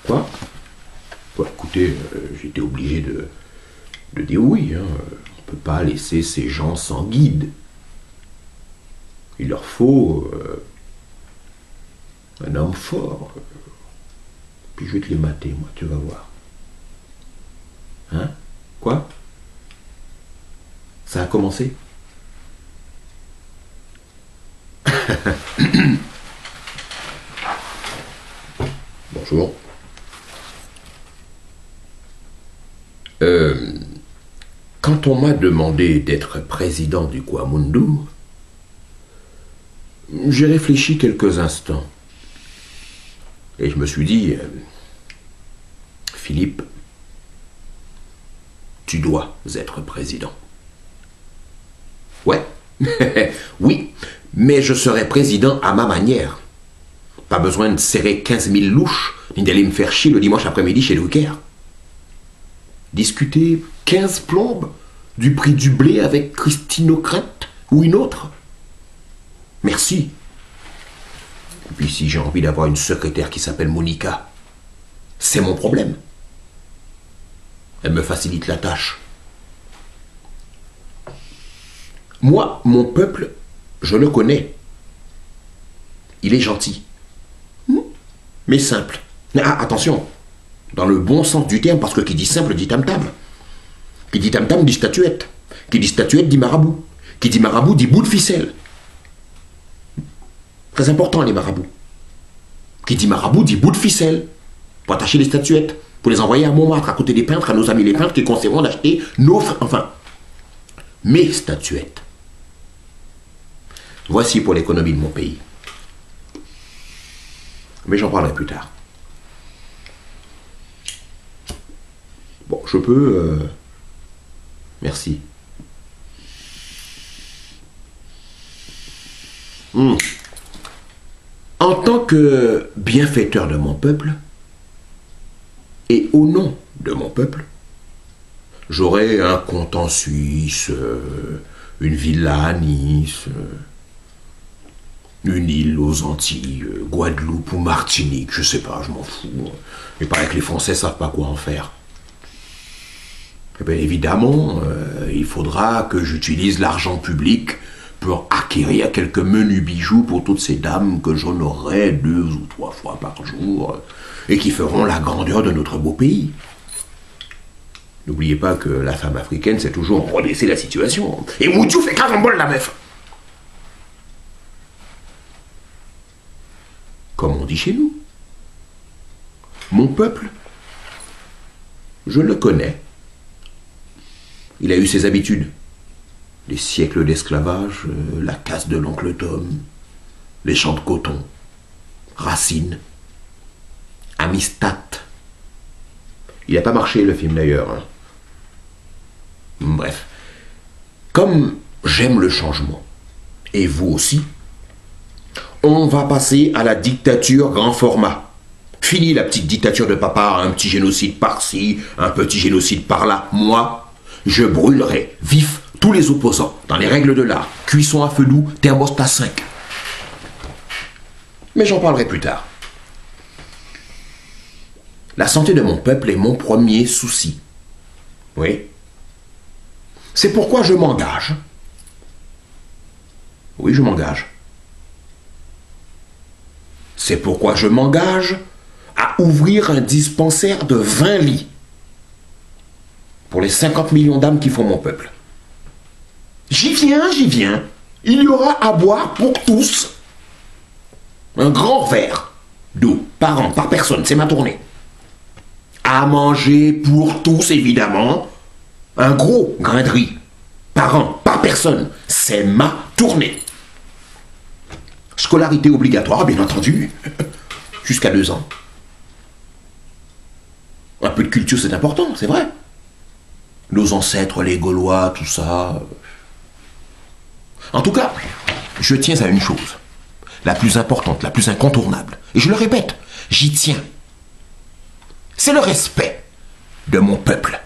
Quoi? Bon, écoutez, j'étais obligé de dire oui. Hein. On ne peut pas laisser ces gens sans guide. Il leur faut un homme fort. Puis je vais te les mater, moi, tu vas voir. Hein? Quoi? Ça a commencé? Bonjour. Quand on m'a demandé d'être président du Kwamundu, j'ai réfléchi quelques instants. Et je me suis dit, Philippe, tu dois être président. Ouais, oui, mais je serai président à ma manière. Pas besoin de serrer 15 000 louches, ni d'aller me faire chier le dimanche après-midi chez Drucker. Discuter 15 plombes du prix du blé avec Christine Ockrent ou une autre. Merci. Et puis si j'ai envie d'avoir une secrétaire qui s'appelle Monica, c'est mon problème. Elle me facilite la tâche. Moi, mon peuple, je le connais. Il est gentil. Mais simple. Ah, attention, dans le bon sens du terme, parce que qui dit simple dit tam-tam. Qui dit tam-tam dit statuette. Qui dit statuette dit marabout. Qui dit marabout dit bout de ficelle. Très important, les marabouts. Qui dit marabout dit bout de ficelle. Pour attacher les statuettes. Pour les envoyer à Montmartre, à côté des peintres, à nos amis les peintres qui conseilleront d'acheter mes statuettes. Voici pour l'économie de mon pays. Mais j'en parlerai plus tard. Bon, je peux... Merci. En tant que bienfaiteur de mon peuple, et au nom de mon peuple, j'aurai un compte en Suisse, une villa à Nice, une île aux Antilles, Guadeloupe ou Martinique, je sais pas, je m'en fous. Il paraît que les Français savent pas quoi en faire. Et bien évidemment, il faudra que j'utilise l'argent public pour acquérir quelques menus bijoux pour toutes ces dames que j'honorerai 2 ou 3 fois par jour et qui feront la grandeur de notre beau pays. N'oubliez pas que la femme africaine sait toujours redresser la situation. Et Moudiou fait carambole la meuf. Comme on dit chez nous. Mon peuple, je le connais. Il a eu ses habitudes. Les siècles d'esclavage, la casse de l'oncle Tom, les champs de coton, Racine, Amistad. Il n'a pas marché le film d'ailleurs. Hein. Bref. Comme j'aime le changement, et vous aussi, on va passer à la dictature grand format. Fini la petite dictature de papa, un petit génocide par-ci, un petit génocide par-là. Moi, je brûlerai vif tous les opposants, dans les règles de l'art, cuisson à feu doux, thermostat 5. Mais j'en parlerai plus tard. La santé de mon peuple est mon premier souci. Oui. C'est pourquoi je m'engage. Oui, je m'engage. C'est pourquoi je m'engage à ouvrir un dispensaire de 20 lits pour les 50 millions d'âmes qui font mon peuple. J'y viens. Il y aura à boire pour tous. Un grand verre d'eau par an, par personne, c'est ma tournée. À manger pour tous, évidemment. Un gros grain de riz par an, par personne, c'est ma tournée. Scolarité obligatoire, bien entendu, jusqu'à 2 ans. Un peu de culture, c'est important, c'est vrai. Nos ancêtres, les Gaulois, tout ça. En tout cas, je tiens à une chose, la plus importante, la plus incontournable. Et je le répète, j'y tiens. C'est le respect de mon peuple.